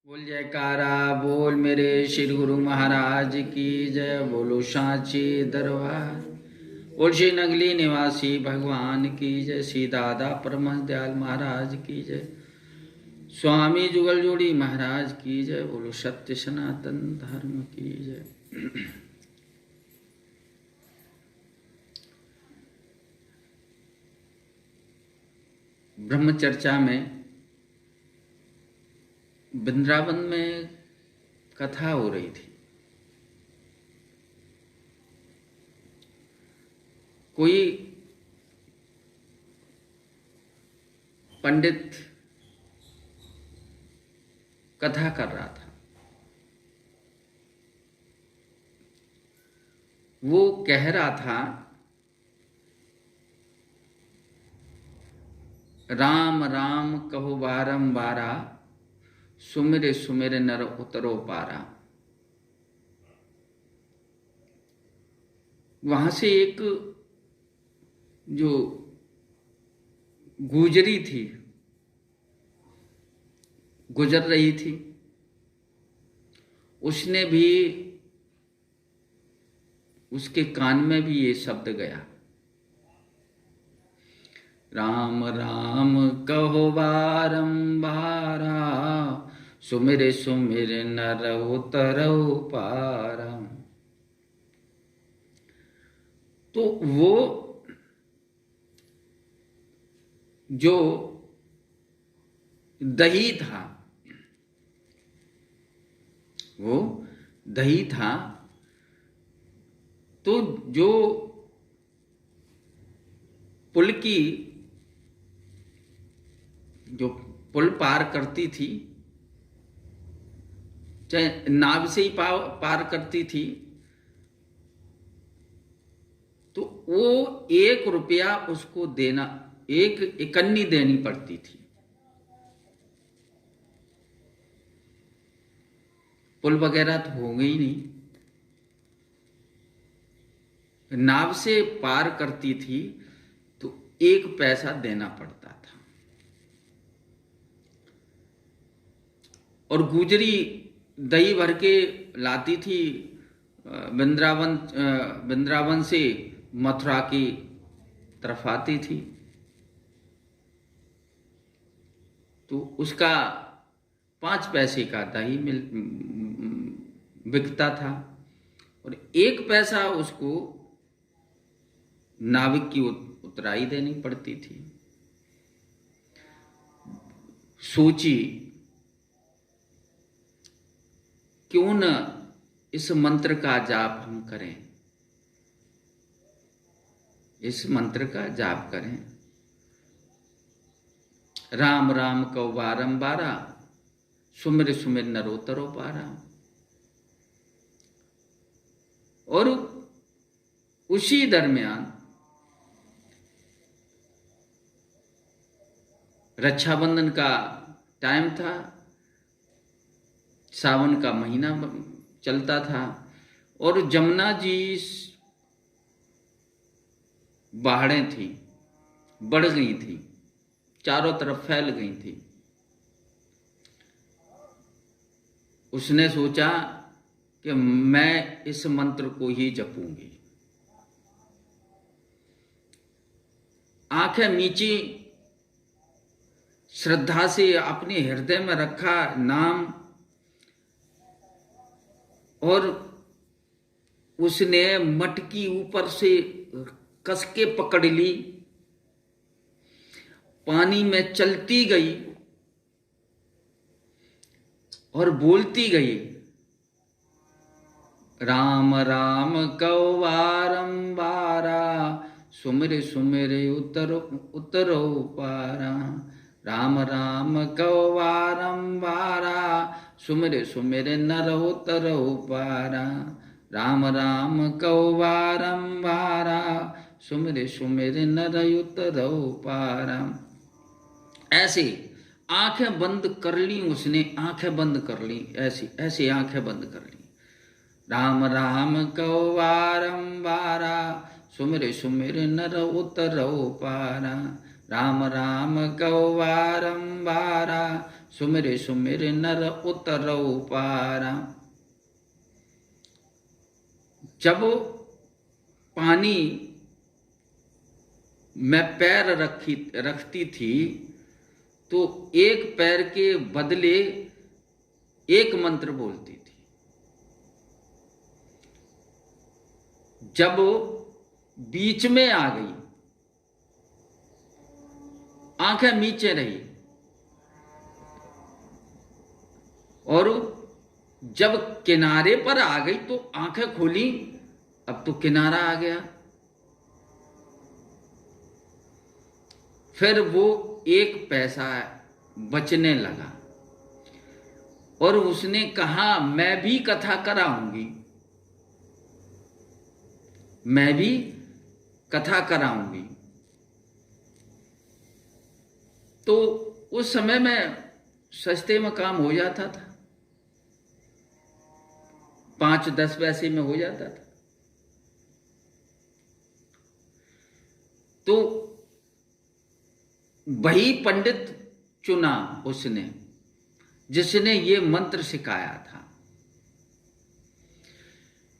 बोल जयकारा बोल मेरे श्री गुरु महाराज की जय। बोलो सांची दरबार। बोल श्री नगली निवासी भगवान की जय। श्री दादा परमहंस दयाल महाराज की जय। स्वामी जुगल जोड़ी महाराज की जय। बोलो सत्य सनातन धर्म की जय। ब्रह्म चर्चा में वृंदावन में कथा हो रही थी। कोई पंडित कथा कर रहा था। वो कह रहा था, राम राम कहो बारंबारा, सुमिर सुमिर नर उतरो पारा। वहां से एक जो गुजरी थी, गुजर रही थी, उसने भी, उसके कान में भी ये शब्द गया, राम राम कहो बारंबारा, सुमिर सुमिर नर उतरो पारा। तो वो जो दही था, वो दही था, तो जो पुल की, जो पुल पार करती थी, चाहे नाव से ही पार करती थी, तो वो 1 रुपया उसको देना, 1 इकन्नी देनी पड़ती थी। पुल वगैरह तो हो गई नहीं, नाव से पार करती थी तो 1 पैसा देना पड़ता था। और गुजरी दही भर के लाती थी वृंदावन से मथुरा की तरफ आती थी, तो उसका 5 पैसे का दही बिकता था और 1 पैसा उसको नाविक की उतराई देनी पड़ती थी। सोची, क्यों न इस मंत्र का जाप हम करें, इस मंत्र का जाप करें, राम राम कहो बारंबारा, सुमिर सुमिर नर उतरो पारा। और उसी दरमियान रक्षाबंधन का टाइम था, सावन का महीना चलता था और जमुना जी बाढ़ें थी, बढ़ गई थी, चारों तरफ फैल गई थी। उसने सोचा कि मैं इस मंत्र को ही जपूंगी। आंखें मीची, श्रद्धा से अपने हृदय में रखा नाम, और उसने मटकी ऊपर से कस के पकड़ ली, पानी में चलती गई और बोलती गई, राम राम कहो बारंबारा, सुमिर सुमिर उतरो उतरो पारा। राम राम कहो बारंबारा, सुमिर सुमिर नर उतरो पारा। राम राम कहो बारंबारा, सुमिर सुमिर नर उतरो पारा। ऐसे आंखें बंद कर ली उसने, आंखें बंद कर ली, ऐसी ऐसी आंखें बंद कर ली। राम राम कहो बारंबारा, सुमिर सुमिर नर उतरो पारा। राम राम कहो बारंबारा, सुमिर सुमिर नर उतरऊ पारा। जब पानी में पैर रखती थी तो एक पैर के बदले एक मंत्र बोलती थी। जब बीच में आ गई, आंखें नीचे रही, और जब किनारे पर आ गई तो आंखें खोली, अब तो किनारा आ गया। फिर वो एक पैसा बचने लगा और उसने कहा मैं भी कथा कराऊंगी, मैं भी कथा कराऊंगी। तो उस समय में सस्ते में काम हो जाता था, 5-10 पैसे में हो जाता था। तो वही पंडित चुना उसने जिसने ये मंत्र सिखाया था।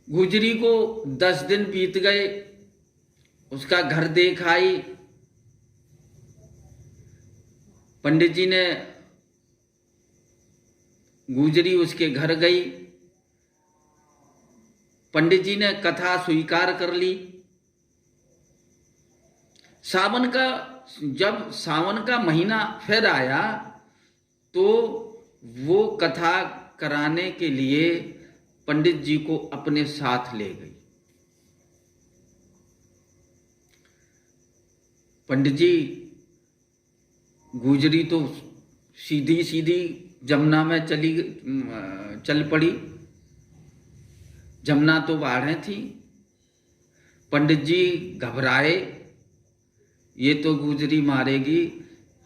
गुजरी को 10 दिन बीत गए, उसका घर देख आई। पंडित जी ने, गुजरी उसके घर गई, पंडित जी ने कथा स्वीकार कर ली। जब सावन का महीना फिर आया तो वो कथा कराने के लिए पंडित जी को अपने साथ ले गई। पंडित जी, गुजरी तो सीधी सीधी जमुना में चल पड़ी। जमुना तो बाढ़ें थी। पंडित जी घबराए, ये तो गुजरी मारेगी,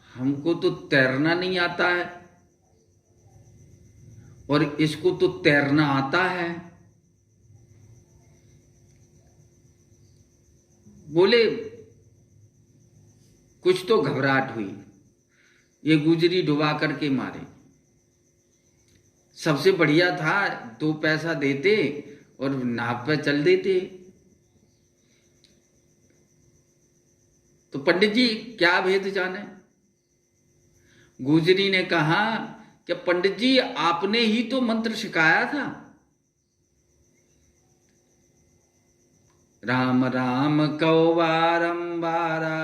हमको तो तैरना नहीं आता है और इसको तो तैरना आता है। बोले, कुछ तो घबराहट हुई, ये गुजरी डुबा करके मारे। सबसे बढ़िया था 2 पैसा देते और नाव पे चल देते। तो पंडित जी क्या भेद जाने। गुजरी ने कहा कि पंडित जी आपने ही तो मंत्र सिखाया था, राम राम कहो बारंबारा,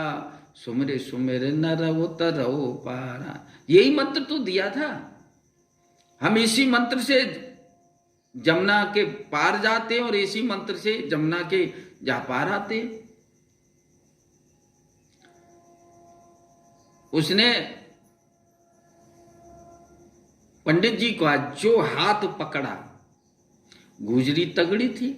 सुमिर सुमिर नर उतरऊ पारा। यही मंत्र तो दिया था। हम इसी मंत्र से जमुना के पार जाते और इसी मंत्र से जमुना के जा पार आते। उसने पंडित जी का जो हाथ पकड़ा, गुजरी तगड़ी थी,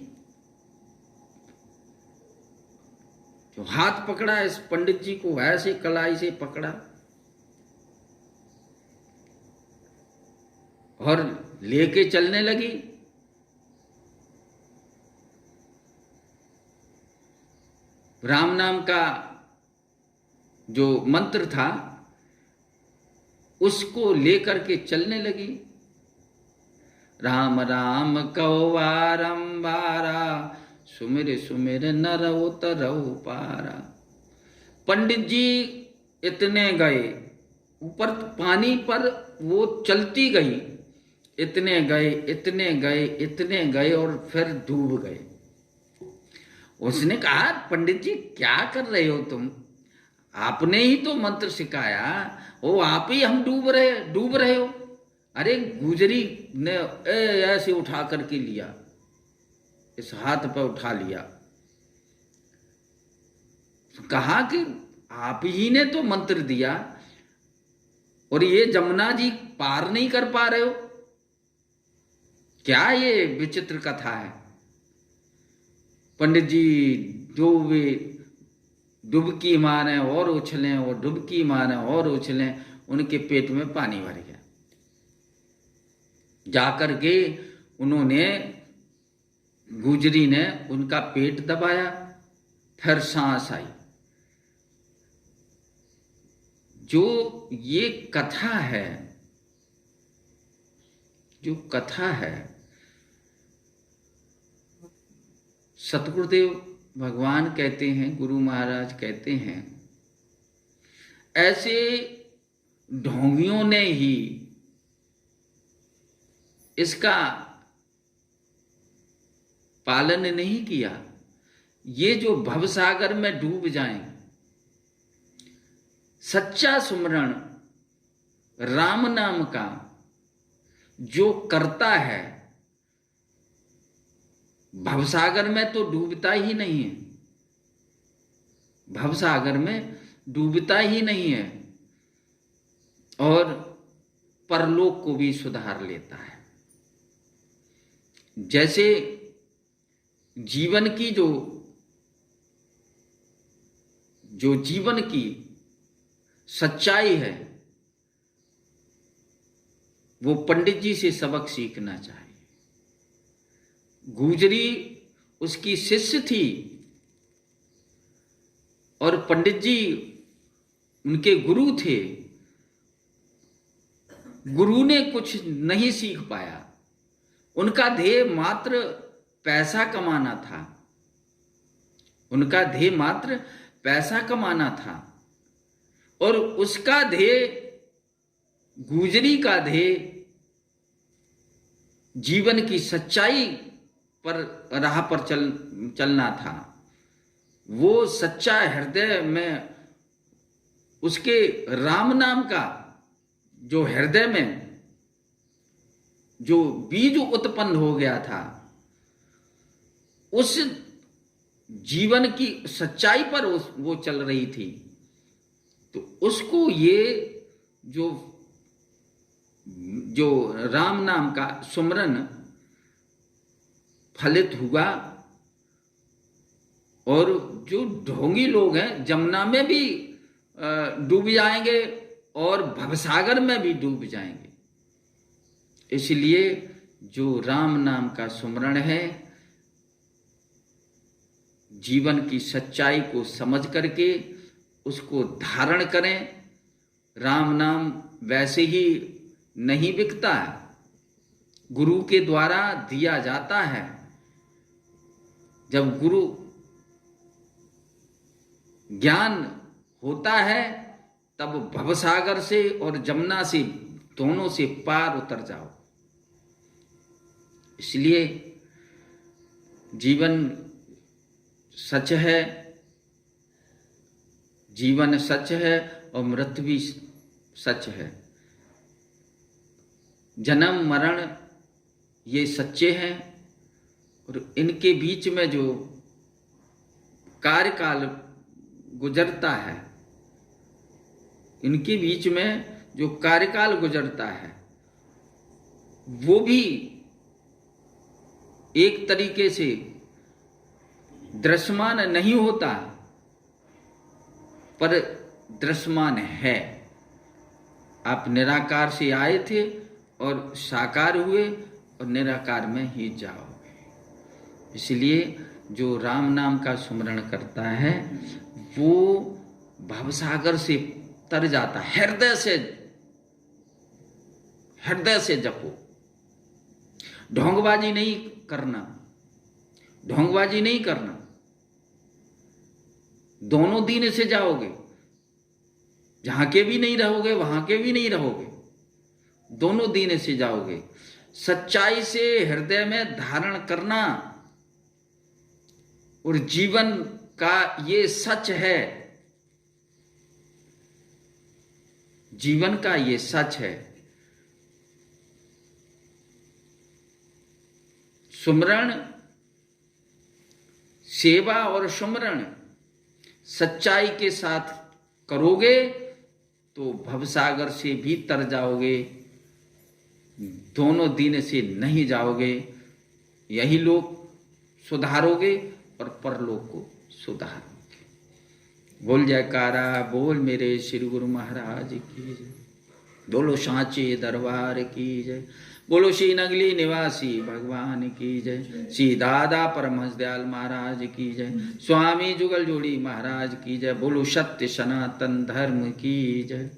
जो हाथ पकड़ा इस पंडित जी को ऐसे कलाई से पकड़ा और लेके चलने लगी। राम नाम का जो मंत्र था उसको लेकर के चलने लगी। राम राम कहो बारंबारा, सुमिर सुमिर नर उतरऊ पारा। पंडित जी इतने गए ऊपर पानी पर, वो चलती गई, इतने गए इतने गए इतने गए और फिर डूब गए। उसने कहा, पंडित जी क्या कर रहे हो तुम, आपने ही तो मंत्र सिखाया, वो आप ही हम डूब रहे हो। अरे गुजरी ने ऐसे उठा करके लिया, इस हाथ पर उठा लिया। कहा कि आप ही ने तो मंत्र दिया और ये जमुना जी पार नहीं कर पा रहे हो, क्या ये विचित्र कथा है। पंडित जी डुबकी मारे और उछलें और डुबकी मारे और उछलें, उनके पेट में पानी भर गया। जाकर के उन्होंने, गुजरी ने उनका पेट दबाया, फिर सांस आई। जो ये कथा है, जो कथा है, सतगुरुदेव भगवान कहते हैं, गुरु महाराज कहते हैं, ऐसे ढोंगियों ने ही इसका पालन नहीं किया। ये जो भवसागर में डूब जाएं, सच्चा सुमरण राम नाम का जो करता है, भवसागर में तो डूबता ही नहीं है, भवसागर में डूबता ही नहीं है, और परलोक को भी सुधार लेता है। जैसे जीवन की जो जीवन की सच्चाई है, वो पंडित जी से सबक सीखना चाहिए। गुजरी उसकी शिष्य थी और पंडित जी उनके गुरु थे। गुरु ने कुछ नहीं सीख पाया, उनका ध्येय मात्र पैसा कमाना था, उनका ध्येय मात्र पैसा कमाना था, और उसका ध्येय, गुजरी का ध्येय जीवन की सच्चाई पर राह पर चलना था। वो सच्चा हृदय में, उसके राम नाम का जो हृदय में जो बीज उत्पन्न हो गया था, उस जीवन की सच्चाई पर वो चल रही थी। तो उसको ये जो राम नाम का सुमरन फलित हुआ, और जो ढोंगी लोग हैं जमुना में भी डूब जाएंगे और भवसागर में भी डूब जाएंगे। इसलिए जो राम नाम का सुमरण है, जीवन की सच्चाई को समझ करके उसको धारण करें। राम नाम वैसे ही नहीं बिकता है, गुरु के द्वारा दिया जाता है। जब गुरु ज्ञान होता है, तब भवसागर से और जमुना से, दोनों से पार उतर जाओ। इसलिए जीवन सच है, जीवन सच है और मृत्यु भी सच है। जन्म मरण ये सच्चे हैं, और इनके बीच में जो कार्यकाल गुजरता है, इनके बीच में जो कार्यकाल गुजरता है, वो भी एक तरीके से दृश्यमान नहीं होता, पर दृश्यमान है। आप निराकार से आए थे और साकार हुए, और निराकार में ही जाओगे। इसलिए जो राम नाम का सुमरण करता है, वो भवसागर से तर जाता है। हृदय से जपो, ढोंगबाजी नहीं करना, ढोंगबाजी नहीं करना। दोनों दीन से जाओगे, जहां के भी नहीं रहोगे, वहां के भी नहीं रहोगे, दोनों दीन से जाओगे। सच्चाई से हृदय में धारण करना, और जीवन का ये सच है, जीवन का ये सच है। सुमरण, सेवा और सुमरण सच्चाई के साथ करोगे तो भवसागर से भी तर जाओगे, दोनों दीन से नहीं जाओगे। यही लोग सुधारोगे और परलोक को सुधारोगे। बोल जयकारा, बोल मेरे श्री गुरु महाराज की जय। बोलो सांचे दरबार की जय। बोलो श्री नगली निवासी भगवान की जय। श्री दादा परमहंस दयाल महाराज की जय। स्वामी जुगल जोड़ी महाराज की जय। बोलो सत्य सनातन धर्म की जय।